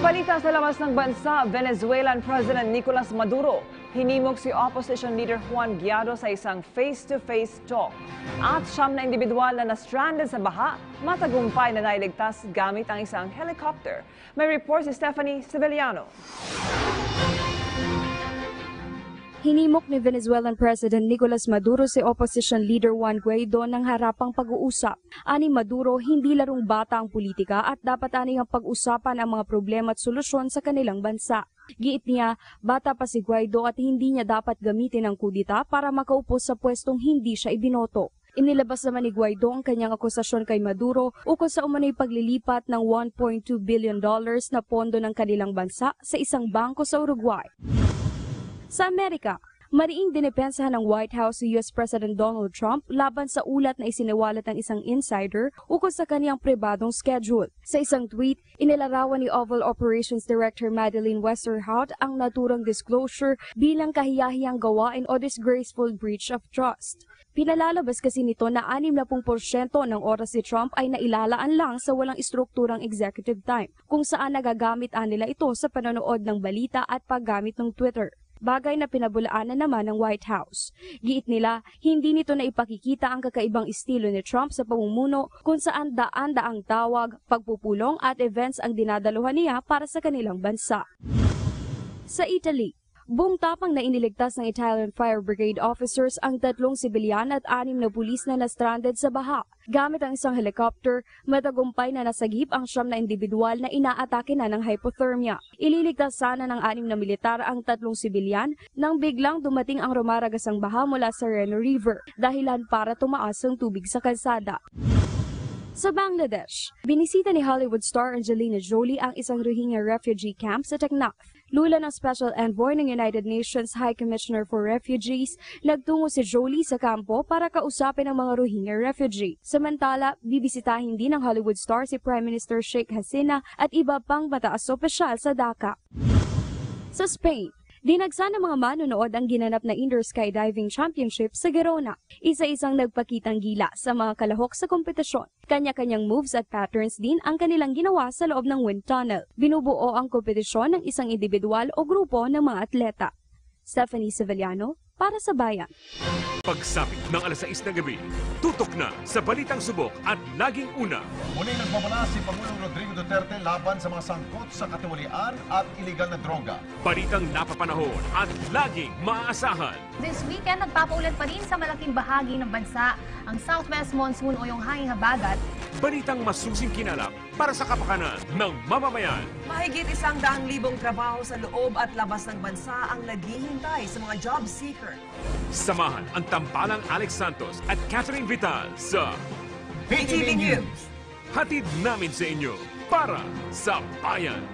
Balita sa labas ng bansa, Venezuelan President Nicolas Maduro. Hinimok si Opposition Leader Juan Guaido sa isang face-to-face talk. At 9 na individual na na-stranded sa baha, matagumpay na nailigtas gamit ang isang helicopter. May report si Stephanie Sevillano. Hinimok ni Venezuelan President Nicolas Maduro si Opposition Leader Juan Guaido ng harapang pag-uusap. Ani Maduro, hindi larong bata ang politika at dapat aning ang pag-usapan ang mga problema at solusyon sa kanilang bansa. Giit niya, bata pa si Guaido at hindi niya dapat gamitin ang kudita para makaupo sa pwestong hindi siya ibinoto. Inilabas naman ni Guaido ang kanyang akusasyon kay Maduro ukol sa umano'y paglilipat ng $1.2 billion na pondo ng kanilang bansa sa isang bangko sa Uruguay. Sa Amerika, mariing dinepensahan ng White House si US President Donald Trump laban sa ulat na isiniwalat ng isang insider ukol sa kaniyang pribadong schedule. Sa isang tweet, inilarawan ni Oval Operations Director Madeleine Westerhout ang naturang disclosure bilang kahiyahiyang gawain o disgraceful breach of trust. Pinalalabas kasi nito na 60% ng oras si Trump ay nailalaan lang sa walang istrukturang executive time, kung saan nagagamit nila ito sa panonood ng balita at paggamit ng Twitter. Bagay na pinabulaanan naman ng White House. Giit nila, hindi nito na ipakikita ang kakaibang estilo ni Trump sa pamumuno kung saan daan-daang tawag, pagpupulong at events ang dinadaluhan niya para sa kanilang bansa. Sa Italy, buong tapang na iniligtas ng Italian Fire Brigade officers ang 3 sibilyan at 6 na pulis na na-stranded sa baha. Gamit ang isang helicopter, matagumpay na nasagip ang 9 na individual na inaatake na ng hypothermia. Ililigtas sana ng 6 na militar ang 3 sibilyan nang biglang dumating ang rumaragasang baha mula sa Reno River, dahilan para tumaas ang tubig sa kalsada. Sa Bangladesh, binisita ni Hollywood star Angelina Jolie ang isang Rohingya refugee camp sa Teknaf. Lula ng Special Envoy ng United Nations High Commissioner for Refugees, nagtungo si Jolie sa kampo para kausapin ang mga Rohingya refugee. Samantala, bibisitahin din ng Hollywood star si Prime Minister Sheikh Hasina at iba pang mataas opisyal sa Dhaka. Sa Spain, dinagsa ng mga manonood ang ginanap na Indoor Skydiving Championship sa Girona. Isa-isang nagpakitang gila sa mga kalahok sa kompetisyon. Kanya-kanyang moves at patterns din ang kanilang ginawa sa loob ng wind tunnel. Binubuo ang kompetisyon ng isang individual o grupo ng mga atleta. Stephanie Sevillano, para sa Bayan. Pagsapit ng alas 6 ng gabi, tutok na sa Balitang Subok at laging una. Muling nagbabala si Pangulong Rodrigo Duterte laban sa mga sangkot sa katiwalian at iligal na droga. Balitang napapanahon at laging maaasahan. This weekend, nagpapaulan pa rin sa malaking bahagi ng bansa ang Southwest Monsoon o yung hanging habagat. Balitang masusing kinalap para sa kapakanan ng mamamayan. Mahigit 100,000 trabaho sa loob at labas ng bansa ang naghihintay sa mga job seeker. Samahan ang tampalang Alex Santos at Catherine Vital sa PTV News. Hatid namin sa inyo para sa Bayan.